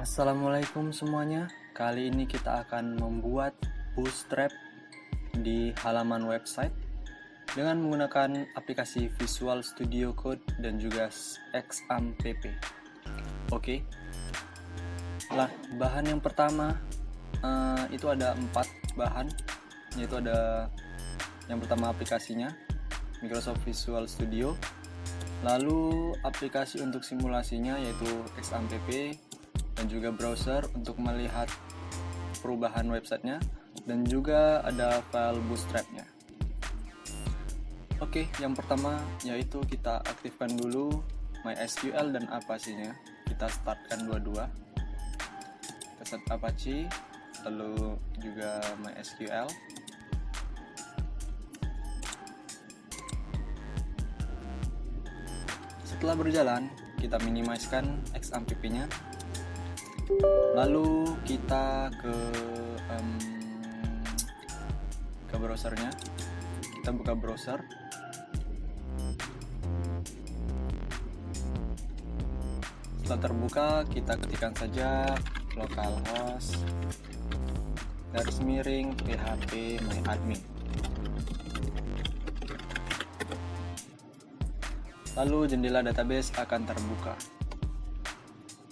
Assalamualaikum semuanya. Kali ini kita akan membuat bootstrap di halaman website dengan menggunakan aplikasi Visual Studio Code dan juga XAMPP. Oke. Nah, bahan yang pertama itu ada 4 bahan, yaitu ada yang pertama aplikasinya Microsoft Visual Studio, lalu aplikasi untuk simulasinya yaitu XAMPP, dan juga browser untuk melihat perubahan websitenya, dan juga ada file bootstrapnya. Oke, yang pertama yaitu kita aktifkan dulu MySQL dan Apache-nya. Kita startkan dua-dua. Kita set Apache, lalu juga MySQL. Setelah berjalan, kita minimizekan XAMPP-nya. Lalu kita ke browsernya. Kita buka browser. Setelah terbuka, kita ketikkan saja localhost /php myadmin. Lalu jendela database akan terbuka.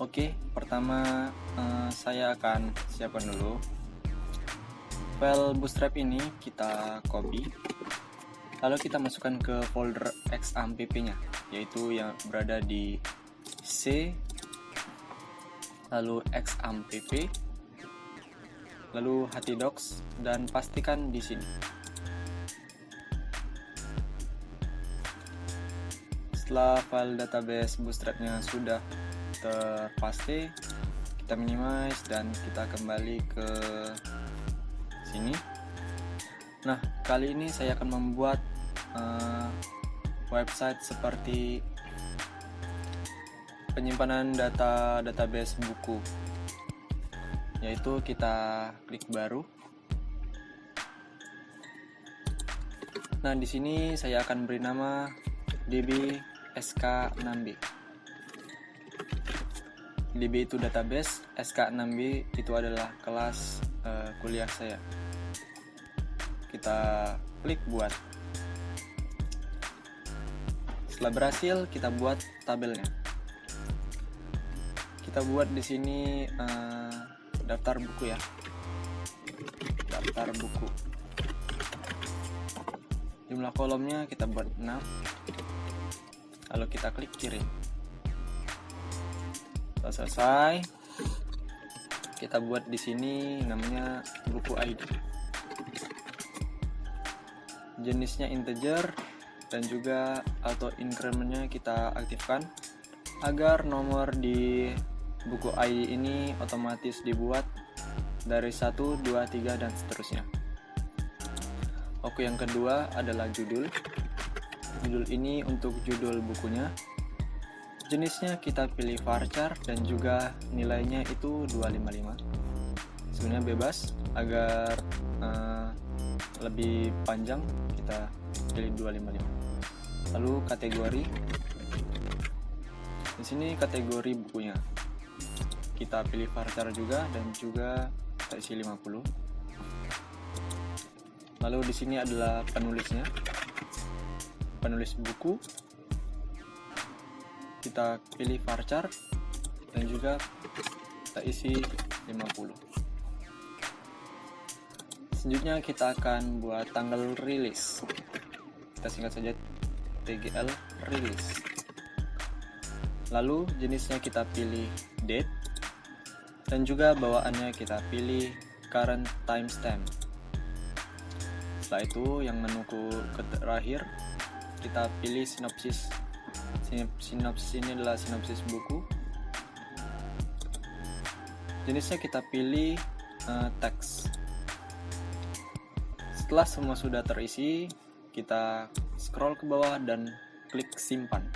Oke, pertama saya akan siapkan dulu file bootstrap ini. Kita copy, lalu kita masukkan ke folder XAMPP-nya, yaitu yang berada di C, lalu XAMPP, lalu htdocs, dan pastikan di sini. Setelah file database bootstrapnya sudah terpaste, kita minimize dan kita kembali ke sini. Nah, kali ini saya akan membuat website seperti penyimpanan database buku, yaitu kita klik baru. Nah, di sini saya akan beri nama DB SK6B. DB itu database, SK6B itu adalah kelas kuliah saya. Kita klik buat. Setelah berhasil, kita buat tabelnya. Kita buat di sini daftar buku ya. Daftar buku. Jumlah kolomnya kita buat 6. Lalu kita klik kirim. Setelah selesai, kita buat di sini namanya buku ID. Jenisnya integer dan juga auto increment-nya kita aktifkan agar nomor di buku ID ini otomatis dibuat dari 1, 2, 3 dan seterusnya. Oke, yang kedua adalah judul. Judul ini untuk judul bukunya. Jenisnya kita pilih varchar dan juga nilainya itu 255. Sebenarnya bebas, agar lebih panjang kita pilih 255. Lalu kategori. Di sini kategori bukunya. Kita pilih varchar juga dan juga kita isi 50. Lalu di sini adalah penulisnya. Penulis buku. Kita pilih varchar dan juga kita isi 50. Selanjutnya kita akan buat tanggal rilis. Kita singkat saja TGL rilis. Lalu jenisnya kita pilih date dan juga bawaannya kita pilih current timestamp. Setelah itu yang menu terakhir kita pilih sinopsis. Sinopsis ini adalah sinopsis buku. Jenisnya kita pilih teks. Setelah semua sudah terisi, kita scroll ke bawah dan klik simpan.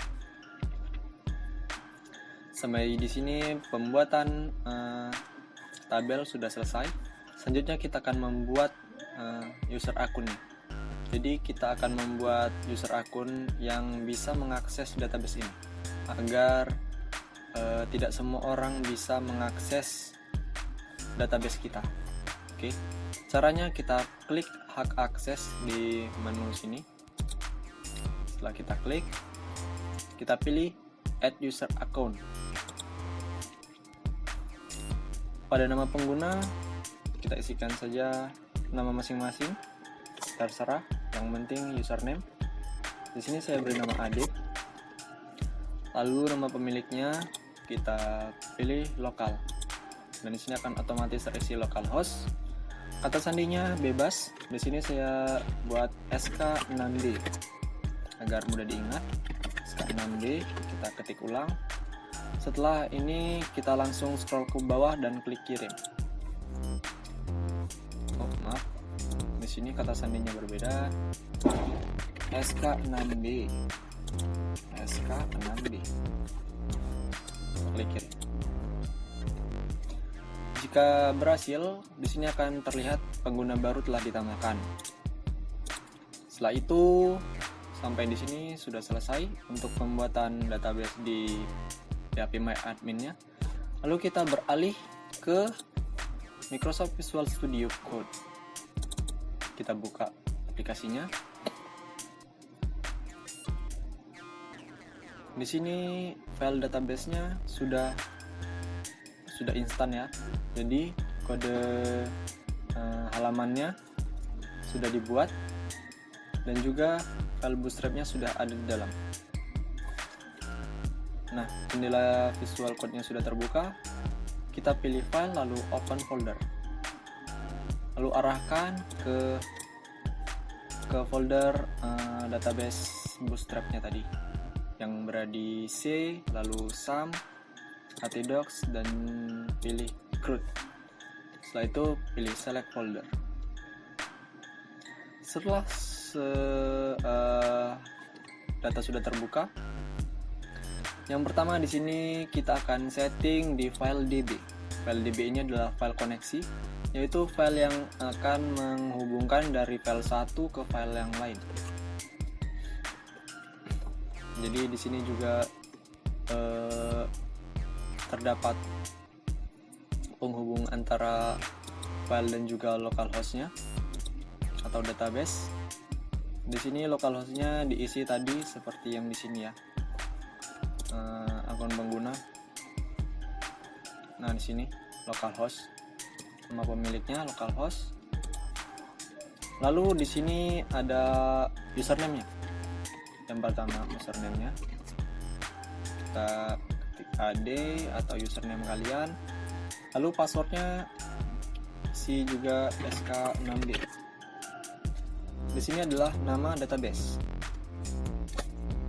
Sampai di sini pembuatan tabel sudah selesai. Selanjutnya kita akan membuat user akunnya. Jadi kita akan membuat user akun yang bisa mengakses database ini agar tidak semua orang bisa mengakses database kita. Oke, caranya kita klik hak akses di menu sini. Setelah kita klik, kita pilih add user account. Pada nama pengguna kita isikan saja nama masing-masing, terserah, yang penting username. Di sini saya beri nama Adit. Lalu nama pemiliknya kita pilih lokal. Dan di sini akan otomatis terisi localhost. Kata sandinya bebas. Di sini saya buat SK6B agar mudah diingat. SK6B kita ketik ulang. Setelah ini kita langsung scroll ke bawah dan klik kirim. Oh maaf, di sini kata sandinya berbeda. SK6B, SK6B. Klik kirim. Jika berhasil, di sini akan terlihat pengguna baru telah ditambahkan. Setelah itu, sampai di sini sudah selesai untuk pembuatan database di PHP My Admin-nya. Lalu kita beralih ke Microsoft Visual Studio Code. Kita buka aplikasinya. Di sini file database-nya sudah instan ya. Jadi kode halamannya sudah dibuat dan juga file bootstrap-nya sudah ada di dalam. Nah, jendela Visual Code-nya sudah terbuka. Kita pilih file lalu open folder. Lalu arahkan ke folder database bootstrap-nya tadi yang berada di C, lalu sum, htdocs, dan pilih CRUD. Setelah itu pilih select folder. Setelah data sudah terbuka, yang pertama di sini kita akan setting di file DB. File DB ini adalah file koneksi, yaitu file yang akan menghubungkan dari file satu ke file yang lain. Jadi di sini juga terdapat penghubung antara file dan juga localhost-nya atau database. Di sini localhost-nya diisi tadi seperti yang di sini ya, akun pengguna. Nah di sini localhost, nama pemiliknya localhost. Lalu di sini ada username-nya. Yang pertama username-nya, kita ketik AD atau username kalian. Lalu passwordnya isi juga SK6B. Di sini adalah nama database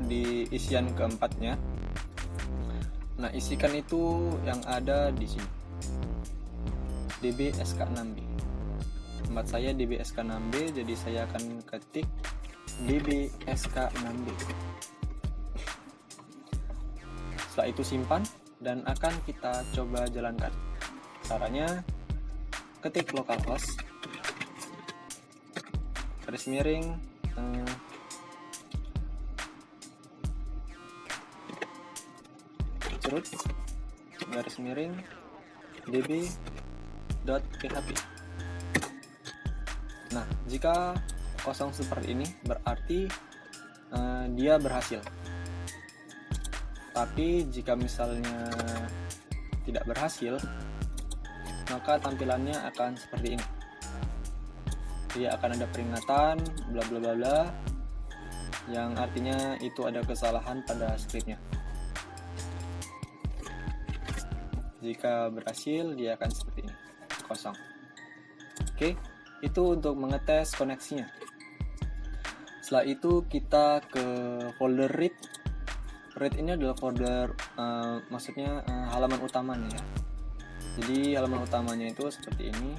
di isian keempatnya. Nah, isikan itu yang ada di sini. DB SK6B. Tempat saya DB SK6B, jadi saya akan ketik DB SK6B. Setelah itu simpan dan akan kita coba jalankan. Caranya ketik localhost garis miring root garis miring db.php. Nah, jika kosong seperti ini berarti dia berhasil. Tapi jika misalnya tidak berhasil, maka tampilannya akan seperti ini. Dia akan ada peringatan bla bla bla bla, yang artinya itu ada kesalahan pada scriptnya. Jika berhasil, dia akan seperti ini, kosong. Oke, itu untuk mengetes koneksinya. Setelah itu kita ke folder read. Read ini adalah folder maksudnya halaman utamanya ya. Jadi halaman utamanya itu seperti ini.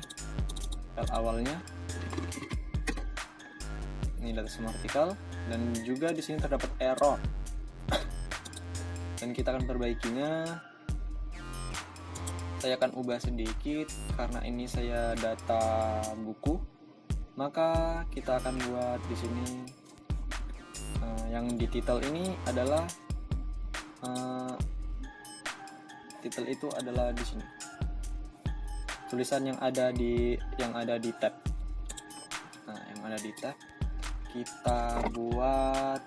File awalnya. Ini data semua artikel dan juga di sini terdapat error. Dan kita akan perbaikinya. Saya akan ubah sedikit karena ini saya data buku. Maka kita akan buat di sini yang di title ini adalah title itu adalah di sini. Tulisan yang ada di tab. Nah, yang ada di tab kita buat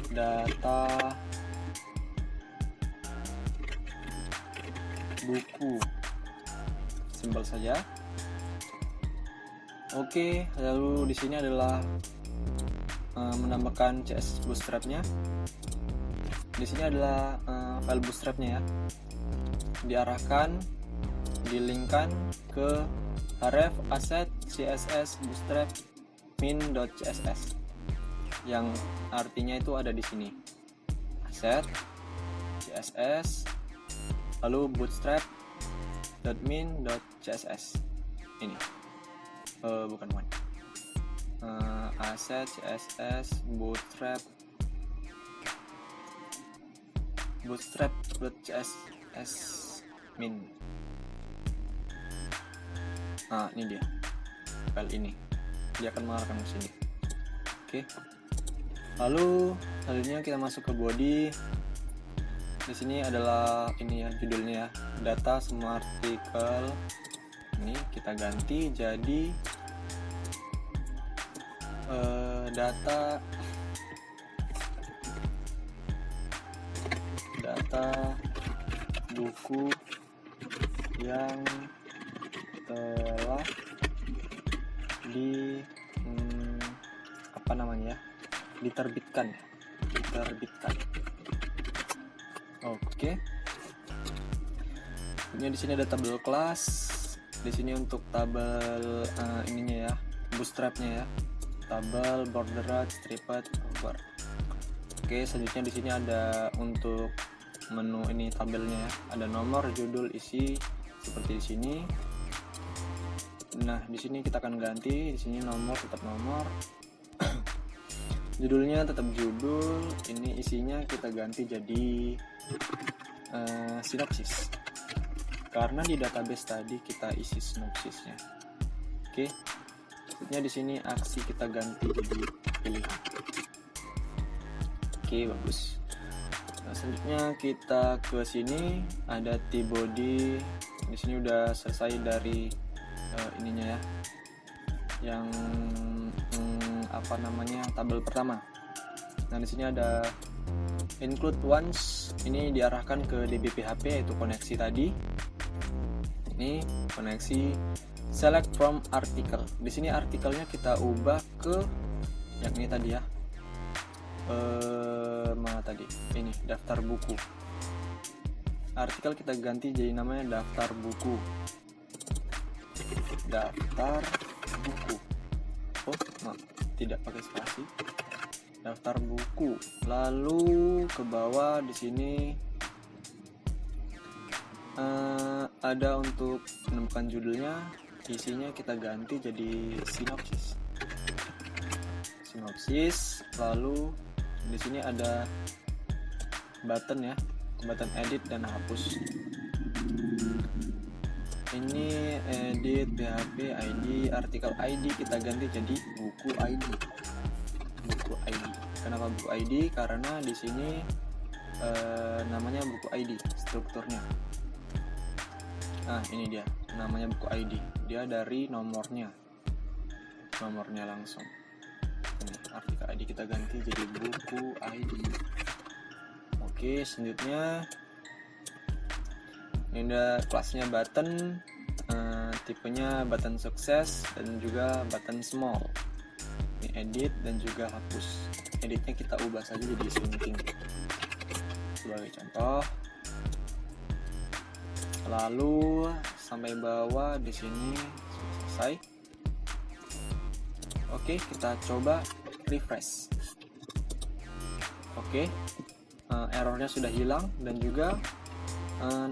data buku, simpel saja. Oke, lalu di sini adalah menambahkan CSS Bootstrap-nya. Di sini adalah file Bootstrap-nya ya. Diarahkan, dilinkkan ke href asset css bootstrap min.css, yang artinya itu ada di sini. Asset css lalu bootstrap.min.css. Ini bukan one. Asset css bootstrap.css min. Nah, ini dia file ini, dia akan mengarahkan ke sini. Oke. Lalu selanjutnya kita masuk ke body. Di sini adalah ini ya, judulnya ya, data semua artikel. Ini kita ganti jadi data buku yang telah diterbitkan. Oke. Ini di sini ada tabel kelas. Di sini untuk tabel ininya ya, bootstrapnya ya. Tabel, bordered, striped, over. Oke, selanjutnya di sini ada untuk menu ini tabelnya ya. Ada nomor, judul, isi seperti di sini. Nah, di sini kita akan ganti. Di sini nomor tetap nomor. Judulnya tetap judul. Ini isinya kita ganti jadi sinopsis. Karena di database tadi kita isi sinopsisnya. Oke. Selanjutnya di sini aksi kita ganti jadi pilihan. Oke, bagus. Nah, selanjutnya kita ke sini ada T-body. Di sini udah selesai dari ininya ya, yang tabel pertama. Nah, di sini ada include once. Ini diarahkan ke DB-PHP, yaitu koneksi tadi. Ini koneksi select from article. Di sini artikelnya kita ubah ke yang ini tadi ya. Mana tadi? Ini daftar buku. Artikel kita ganti jadi namanya daftar buku. Daftar buku. Tidak pakai spasi. Daftar buku. Lalu ke bawah di sini ada untuk menemukan judulnya. Isinya kita ganti jadi sinopsis. Lalu di sini ada button ya, button edit dan hapus. Ini edit PHP ID, artikel ID kita ganti jadi buku ID. Kenapa buku ID? Karena di sini namanya buku ID strukturnya. Nah, ini dia namanya buku ID. Dia dari nomornya langsung. Ini artikel ID kita ganti jadi buku ID. Oke, selanjutnya ini ada kelasnya button, tipenya button sukses dan juga button small. Ini edit dan juga hapus. Editnya kita ubah saja jadi shrinking sebagai contoh. Lalu sampai bawah di sini sudah selesai. Oke, kita coba refresh. Oke, errornya sudah hilang dan juga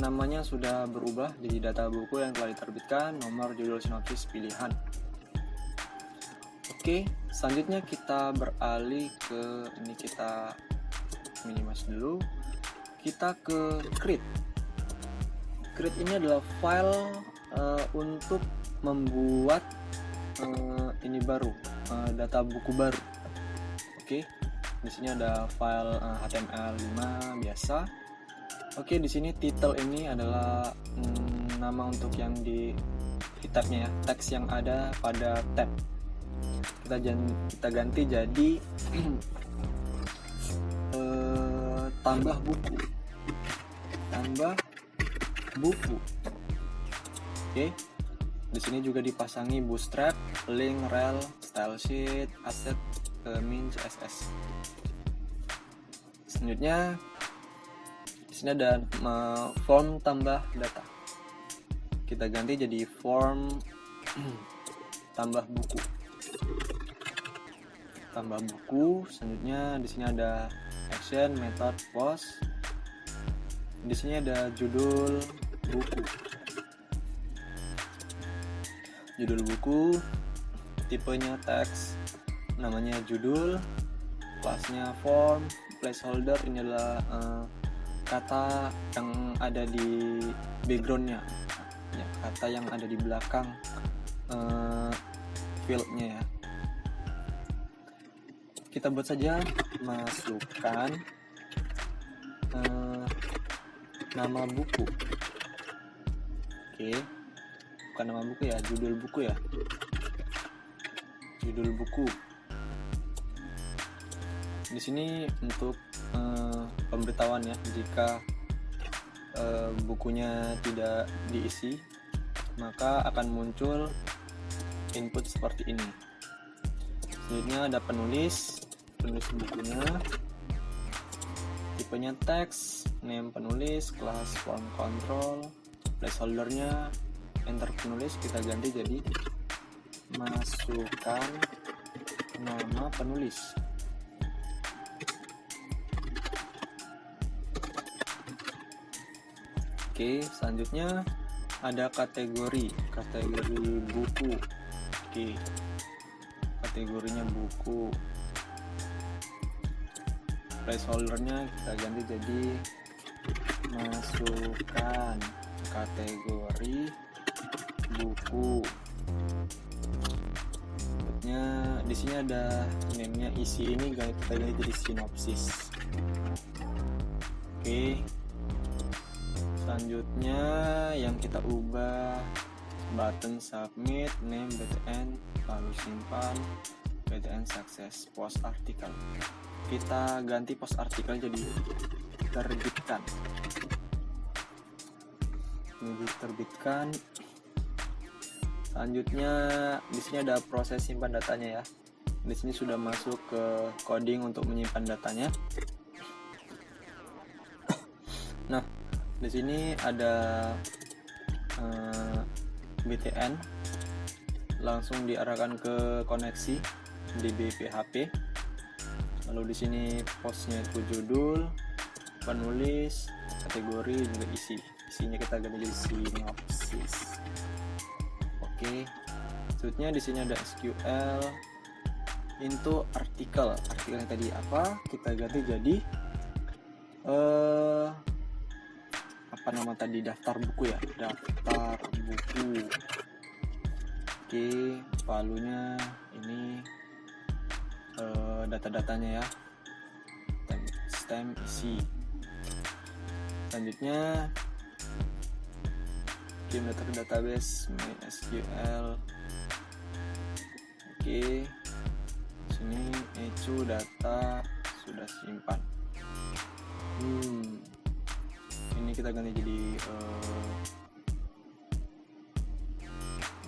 namanya sudah berubah jadi data buku yang telah diterbitkan, nomor, judul, sinopsis, pilihan. Oke, selanjutnya kita beralih ke ini, kita minimize dulu. Kita ke create. Create ini adalah file untuk membuat ini baru, data buku baru. Oke, Di sini ada file HTML5 biasa. Oke, di sini title ini adalah nama untuk yang di tabnya ya, teks yang ada pada tab. Kita ganti jadi tambah buku. Oke. Di sini juga dipasangi bootstrap, link, rel, style sheet, asset, min, CSS. Selanjutnya di sini ada form tambah data. Kita ganti jadi form tambah buku. Selanjutnya di sini ada action, method, post. Di sini ada judul buku, tipenya teks, namanya judul, kelasnya form, placeholder ini adalah kata yang ada di backgroundnya, ya, kata yang ada di belakang fieldnya ya. Kita buat saja, masukkan nama buku. Oke, bukan nama buku ya, judul buku. Di sini untuk pemberitahuan ya, jika bukunya tidak diisi, maka akan muncul input seperti ini. Selanjutnya ada penulis bukunya, tipenya teks, name penulis, kelas form control, placeholdernya, enter penulis, kita ganti jadi masukkan nama penulis. Oke, selanjutnya ada kategori buku. Oke, kategorinya buku. Placeholdernya kita ganti jadi masukkan kategori buku. Berikutnya di sini ada name-nya, isi ini kita ganti jadi sinopsis. Oke. Selanjutnya yang kita ubah button submit, name btn, lalu simpan, btn success, post article. Kita ganti post article jadi terbitkan. Ini terbitkan. Selanjutnya di sini ada proses simpan datanya ya. Di sini sudah masuk ke coding untuk menyimpan datanya. Nah, di sini ada btn, langsung diarahkan ke koneksi di PHP. Lalu di sini postnya itu judul, penulis, kategori, juga isi. Isinya kita ganti jadi sinopsis. Oke. Selanjutnya di sini ada SQL into artikel. Artikelnya tadi apa? Kita ganti jadi apa nama tadi, daftar buku ya, daftar buku. Oke, palunya ini data-datanya ya, stem isi. Selanjutnya kirim data ke database MySQL. Oke, sini ecu data sudah simpan. Ini kita ganti jadi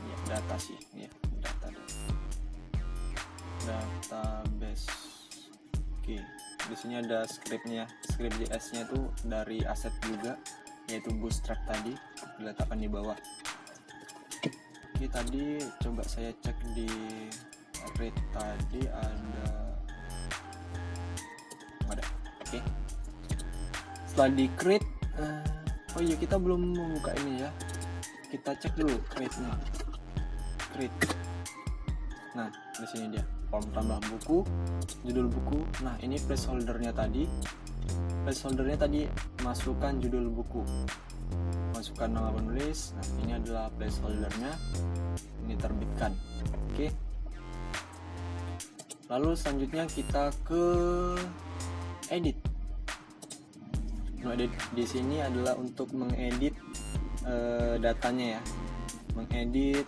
ya, data sih ya, database. Oke, di sini ada scriptnya, script JS-nya itu dari aset juga, yaitu bootstrap tadi, diletakkan di bawah. Oke, tadi coba saya cek di read tadi ada. Oke, setelah di create, oh iya kita belum membuka ini ya, kita cek dulu create-nya. Nah, di sini dia form tambah buku, judul buku. Nah, ini placeholdernya tadi masukkan judul buku, masukkan nama penulis. Nah, ini adalah placeholdernya, ini terbitkan. Oke. Lalu selanjutnya kita ke edit. Edit di sini adalah untuk mengedit datanya ya, mengedit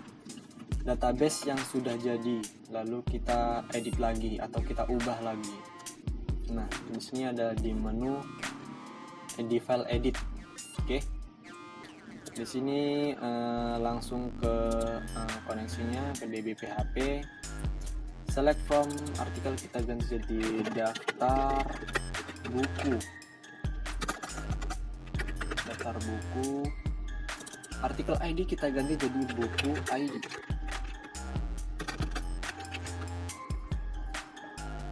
database yang sudah jadi, lalu kita edit lagi atau kita ubah lagi. Nah, di sini ada di menu di file edit. Oke. Di sini langsung ke koneksinya ke DB-PHP. Select from artikel, kita ganti jadi daftar buku. Daftar buku. Artikel ID kita ganti jadi buku ID.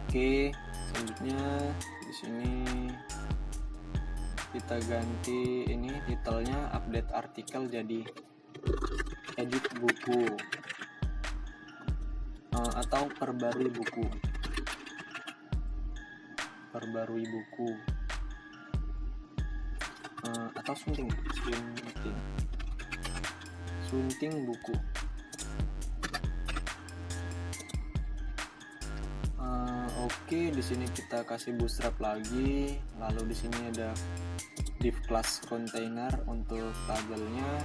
Oke, selanjutnya di sini kita ganti ini titelnya update artikel jadi edit buku atau perbarui buku. Perbarui buku atau sunting buku. Oke, di sini kita kasih bootstrap lagi. Lalu di sini ada div class container untuk tabelnya.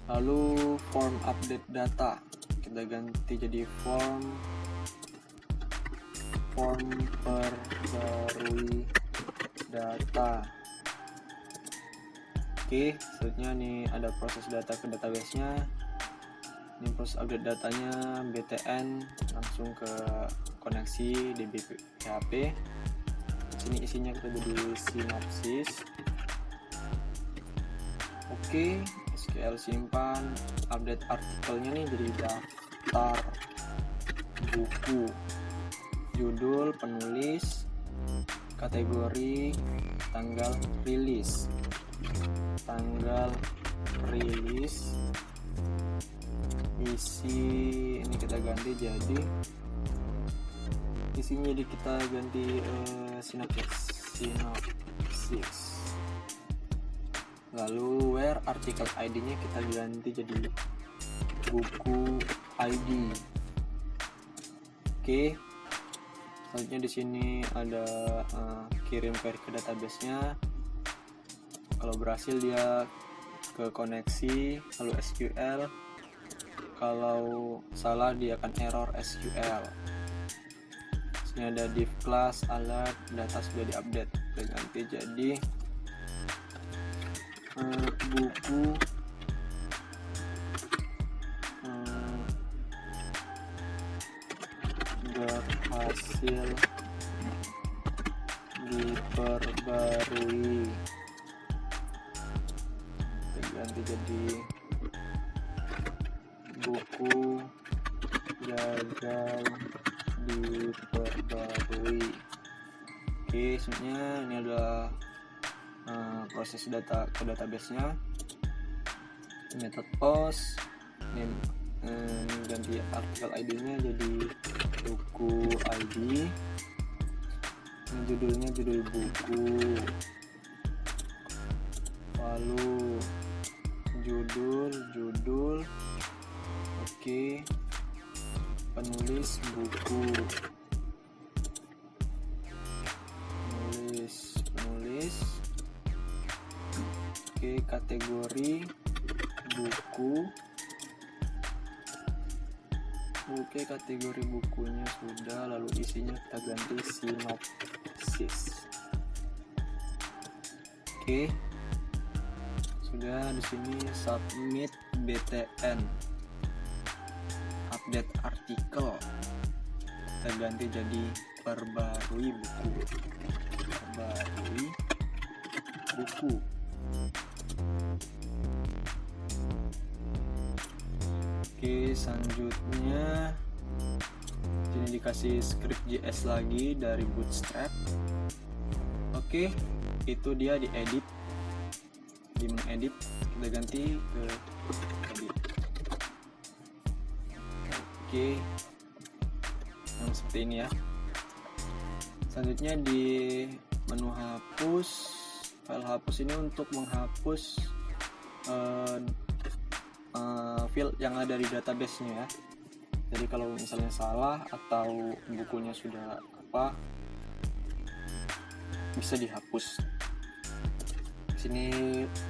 Lalu form update data kita ganti jadi form perbarui data. Oke, selanjutnya nih ada proses data ke database-nya. Ini proses update datanya btn, langsung ke koneksi DB-PHP. Sini isinya kita jadi sinopsis. Oke, SQL simpan. Update artikelnya nih jadi daftar buku, judul, penulis, kategori, tanggal rilis, isi ini kita ganti jadi isinya, jadi kita ganti sinopsis. Lalu where artikel ID-nya kita ganti jadi buku ID. Oke, selanjutnya di sini ada kirim query ke database-nya. Kalau berhasil dia ke koneksi lalu SQL, kalau salah dia akan error SQL. Ini ada div class alert, data sudah diupdate, kita ganti jadi buku berhasil diperbarui, kita ganti jadi buku gagal diperbarui. Oke, sebenarnya ini adalah proses data ke database-nya. Method post, ini ganti artikel ID-nya jadi buku ID. Ini judulnya judul buku. Lalu judul. Oke, penulis buku, penulis. Oke, kategori buku. Oke, kategori bukunya sudah, lalu isinya kita ganti sinopsis. Oke, sudah. Di sini submit btn update artikel, kita ganti jadi perbarui buku. Oke, selanjutnya ini dikasih script JS lagi dari Bootstrap. Oke, itu dia diedit. Di mengedit kita ganti ke edit. Oke, yang seperti ini ya. Selanjutnya di menu hapus, file hapus ini untuk menghapus field yang ada di database-nya ya. Jadi kalau misalnya salah atau bukunya sudah bisa dihapus. Sini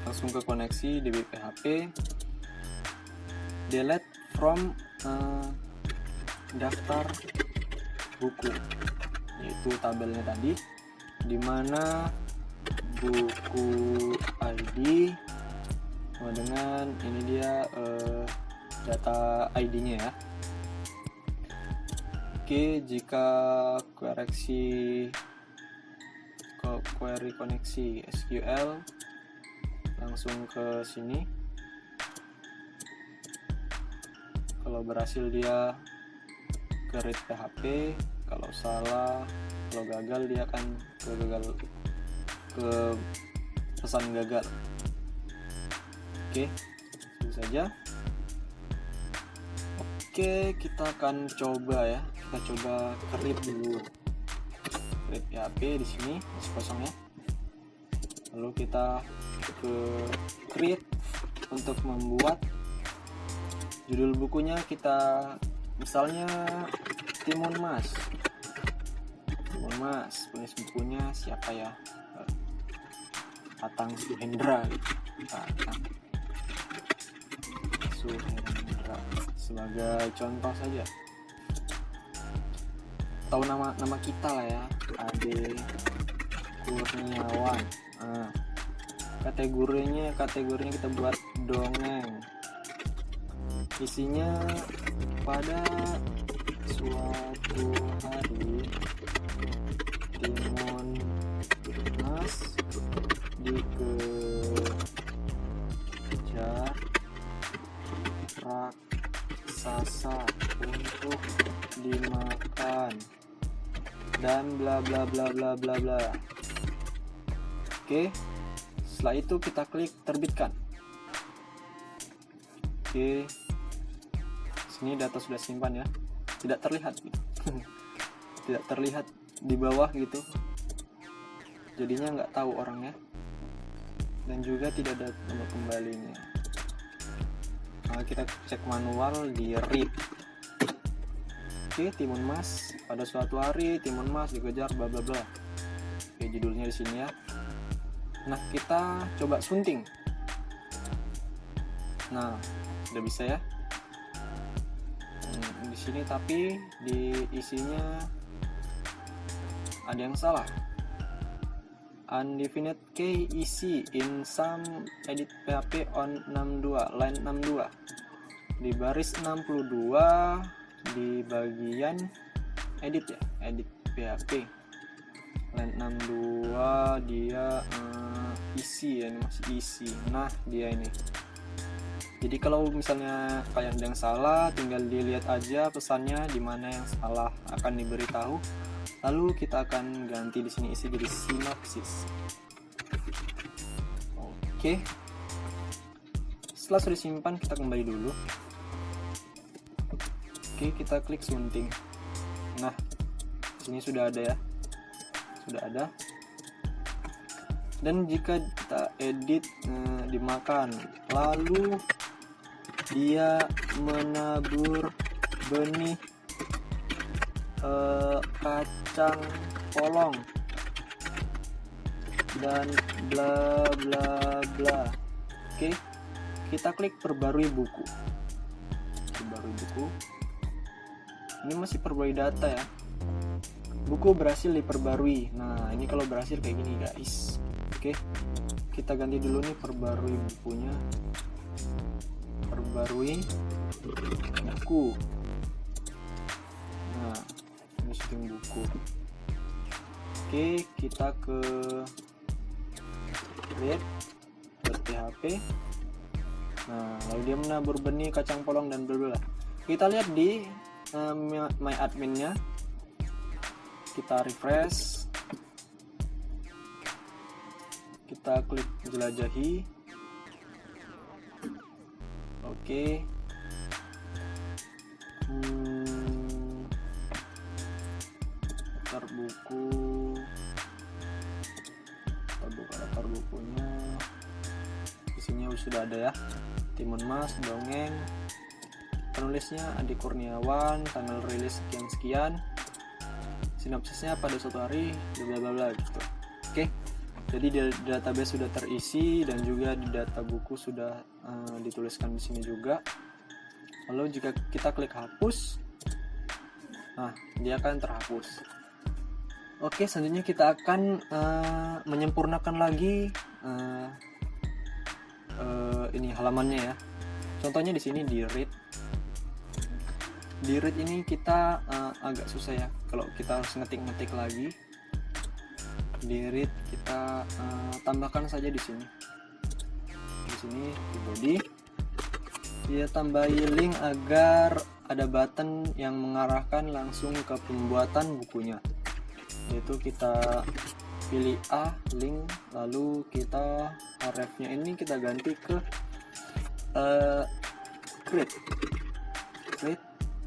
langsung ke koneksi DBPHP, delete from daftar buku, yaitu tabelnya tadi, dimana buku ID sama dengan ini dia data ID-nya ya. Oke, jika query koneksi SQL, langsung ke sini. Kalau berhasil dia ke read PHP, kalau salah, kalau gagal dia akan ke pesan gagal. Oke, itu saja. Oke, kita akan coba ya. Kita coba create dulu. Create PHP di sini masih kosong ya. Lalu kita ke create untuk membuat judul bukunya, kita misalnya Timun Mas. Penulis bukunya siapa ya? Atang Suhendra gitu. Suhendra sebagai contoh saja. Tahu nama kita lah ya, Ade Kurniawan. Kategorinya kita buat dongeng. Isinya, pada suatu hari Timun Mas dikejar raksasa untuk dimakan dan bla bla bla bla bla bla. Oke, setelah itu kita klik terbitkan. Oke, sini data sudah simpan ya, tidak terlihat gitu. Tidak terlihat di bawah gitu, jadinya nggak tahu orangnya, dan juga tidak ada nomor kembalinya. Nah, kita cek manual di read. Oke, Timun Mas, pada suatu hari Timun Mas dikejar bla bla bla. Oke, judulnya di sini ya. Nah, kita coba sunting. Nah, udah bisa ya. Di sini tapi di isinya ada yang salah. Undefined key isi in some edit PHP on 62, line 62. Di baris 62 di bagian edit ya, edit PHP. Line 62 dia isi ya, ini masih isi. Nah, dia ini. Jadi kalau misalnya kalian ada yang salah, tinggal dilihat aja pesannya di mana yang salah, akan diberitahu. Lalu kita akan ganti di sini isi jadi sinopsis. Oke. Setelah sudah disimpan, kita kembali dulu. Oke, kita klik sunting. Nah, sini sudah ada ya. Sudah ada. Dan jika kita edit dimakan, lalu dia menabur benih kacang polong dan bla bla bla. Oke, kita klik perbarui buku. Perbarui buku. Ini masih perbarui data ya. Buku berhasil diperbarui. Nah, ini kalau berhasil kayak gini guys. Oke, kita ganti dulu nih perbarui bukunya. Perbarui buku. Nah, ini setting buku. Oke, kita ke read.php. Nah, lalu dia menabur benih kacang polong dan bla bla. Kita lihat di my adminnya. Kita refresh. Kita klik jelajahi. Oke. Daftar buku. Kita buka daftar bukunya. Isinya sudah ada ya. Timun Mas, dongeng, penulisnya Adi Kurniawan, tanggal rilis sekian-sekian, sinopsisnya pada suatu hari, bla bla bla gitu. Oke. Jadi di database sudah terisi dan juga di data buku sudah dituliskan di sini juga. Lalu jika kita klik hapus, nah dia akan terhapus. Oke, selanjutnya kita akan menyempurnakan lagi ini halamannya ya. Contohnya di sini di read. Di read ini kita agak susah ya kalau kita harus ngetik lagi. Di read kita tambahkan saja di sini. Di sini di body dia tambahi link agar ada button yang mengarahkan langsung ke pembuatan bukunya. Yaitu kita pilih A, link, lalu kita href-nya ini kita ganti ke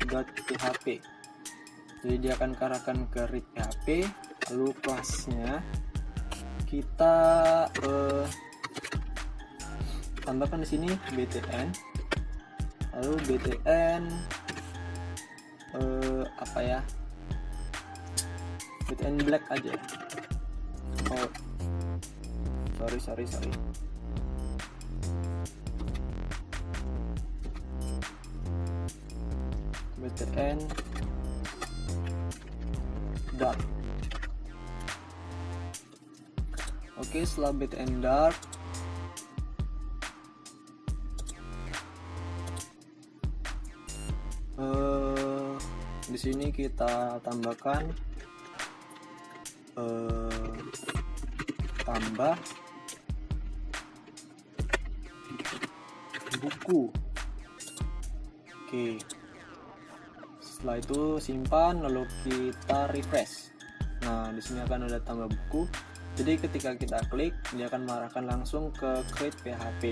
read.php. Jadi dia akan arahkan ke read.php. Lalu kelasnya kita tambahkan di sini btn. Lalu btn apa ya? BTN black aja. Oh, sorry. BTN dark. Oke, setelah BTN dark, di sini kita tambahkan tambah buku. Oke, setelah itu simpan lalu kita refresh. Nah, di sini akan ada tambah buku. Jadi ketika kita klik, dia akan mengarahkan langsung ke create PHP.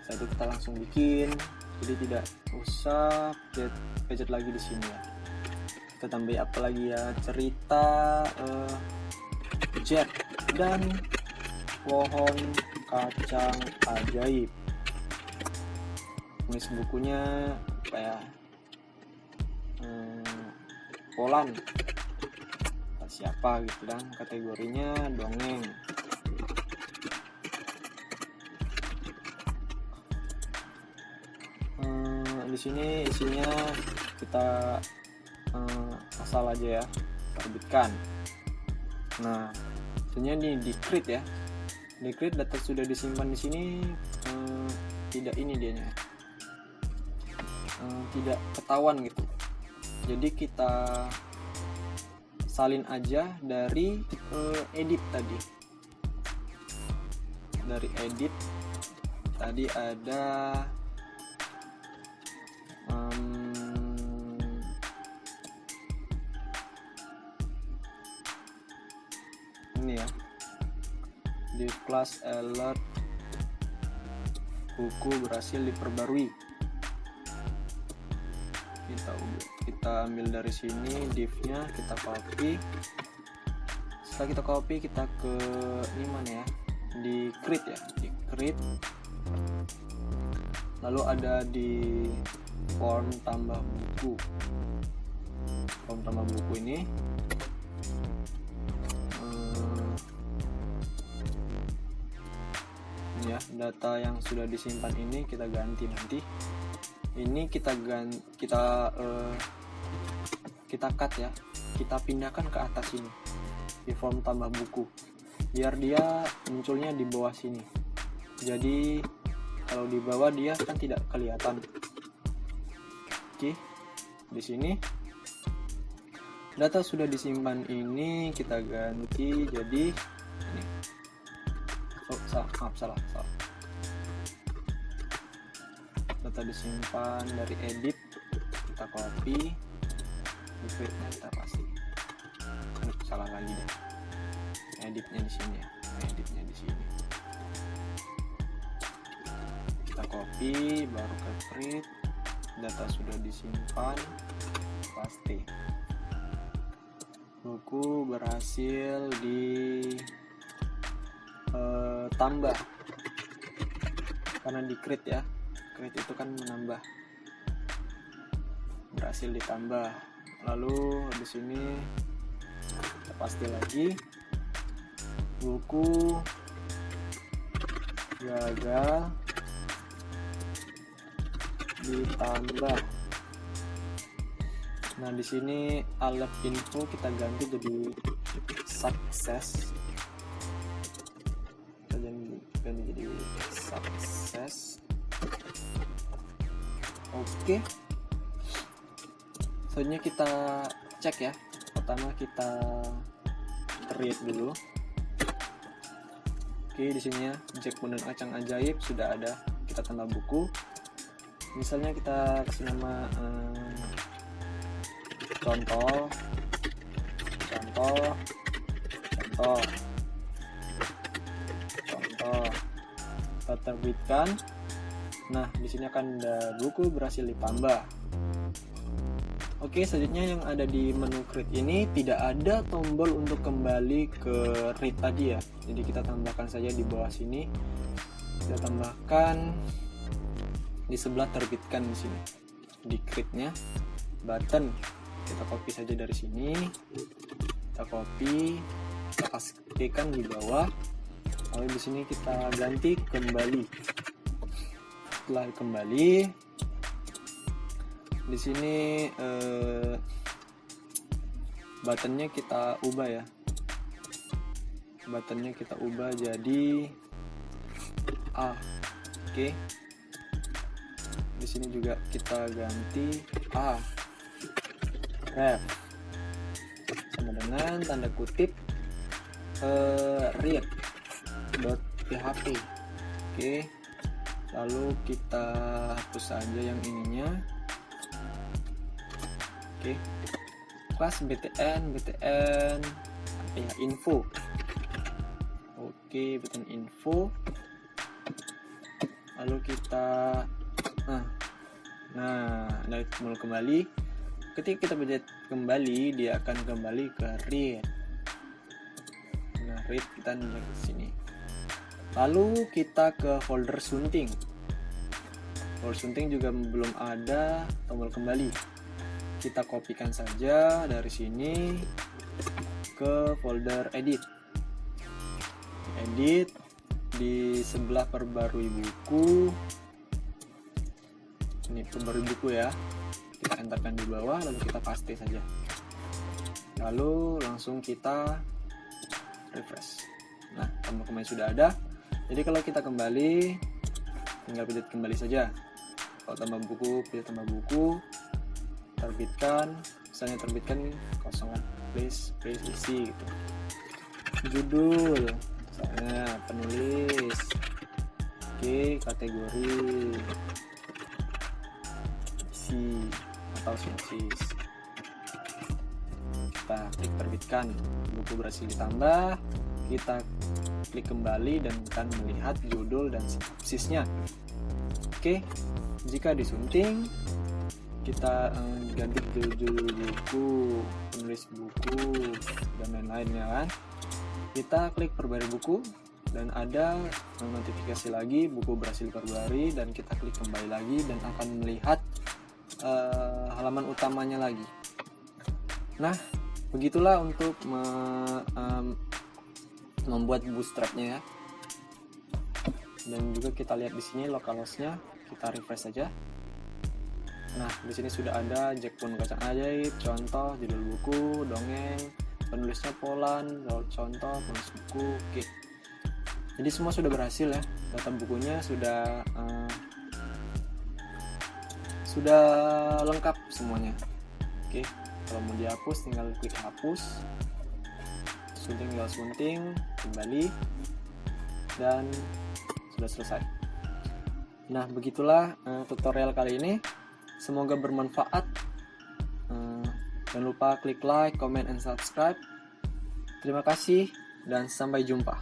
Setelah itu kita langsung bikin. Jadi tidak usah pencet lagi di sini ya. Kita tambah apa lagi ya, cerita Jack dan pohon kacang ajaib. Tulis bukunya apa ya, Polan siapa gitu, dan kategorinya dongeng. Di sini isinya kita asal aja ya, terbitkan. Nah, sebenarnya di create ya, di create data sudah disimpan di sini, tidak ini dianya, tidak ketahuan gitu. Jadi kita salin aja dari edit tadi. Dari edit tadi ada ini ya, di class alert buku berhasil diperbarui. Kita ambil dari sini div-nya, kita copy. Setelah kita copy, kita ke ini mana ya, di create ya, di create. Lalu ada di form tambah buku. Form tambah buku ini ya, data yang sudah disimpan ini kita ganti nanti. Ini kita cut ya, kita pindahkan ke atas sini di form tambah buku, biar dia munculnya di bawah sini. Jadi kalau di bawah dia kan tidak kelihatan. Oke, di sini data sudah disimpan ini kita ganti jadi ini. Salah. Data disimpan dari edit, kita copy, editnya kita pasti. Salah lagi deh. Editnya di sini ya. Editnya di sini. Kita copy, baru ke create. Data sudah disimpan, pasti. Buku berhasil tambah karena di create ya, create itu kan menambah. berhasil ditambah. Lalu habis ini kita paste lagi buku gagal ditambah. Nah, di sini alert info kita ganti jadi sukses. Kita ganti jadi sukses. Oke. Selanjutnya kita cek ya. Pertama kita create dulu. Oke, di sini ya Jack Boon dan Kacang Ajaib sudah ada. Kita tambah buku. Misalnya kita kasih nama contoh. Kita terbitkan. Nah, di sini akan ada buku berhasil ditambah. Oke, selanjutnya yang ada di menu create ini tidak ada tombol untuk kembali ke read tadi ya. Jadi kita tambahkan saja di bawah sini. Kita tambahkan di sebelah terbitkan di sini. Di create-nya button. Kita copy saja dari sini. Kita copy, kita pastikan di bawah. Lalu di sini kita ganti kembali. Setelah kembali, di sini buttonnya kita ubah ya. Buttonnya kita ubah jadi A. Oke. Di sini juga kita ganti A. Ref. Sama dengan tanda kutip read.php. Oke. Lalu kita hapus saja yang ininya. Oke, kelas btn apa ya, info. Oke, btn info. Lalu kita dari tombol kembali. Ketika kita pencet kembali, dia akan kembali ke read. Nah, read kita nyalakan ke sini. Lalu kita ke folder sunting. Folder sunting juga belum ada tombol kembali. Kita kopikan saja dari sini ke folder edit. Edit di sebelah perbarui buku. Ini perbarui buku ya. Kita enterkan di bawah lalu kita paste saja. Lalu langsung kita refresh. Nah, tombol kembali sudah ada. Jadi kalau kita kembali, tinggal pencet kembali saja. Kalau tambah buku, pilih tambah buku. Terbitkan, misalnya terbitkan kosongan, please isi gitu. Judul, misalnya penulis. Oke, kategori isi atau sinopsis. Kita klik terbitkan, buku berhasil ditambah. Kita klik kembali dan akan melihat judul dan sinopsisnya. Oke, jika disunting kita ganti judul buku, penulis buku, dan lain-lainnya kan. Kita klik perbarui buku dan ada notifikasi lagi buku berhasil diperbarui, dan kita klik kembali lagi dan akan melihat halaman utamanya lagi. Nah, begitulah untuk membuat bootstrapnya ya. Dan juga kita lihat di sini localhost-nya, kita refresh saja. Nah, di sini sudah ada Jack Boon Kacang Ajaib, contoh, judul buku, dongeng, penulisnya Polan, contoh, penulis buku. Oke. Jadi semua sudah berhasil ya. Data bukunya sudah lengkap semuanya. Oke. Kalau mau dihapus tinggal klik hapus. Tinggal sunting, kembali, dan sudah selesai. Nah, begitulah tutorial kali ini. Semoga bermanfaat. Jangan lupa klik like, comment, and subscribe. Terima kasih dan sampai jumpa.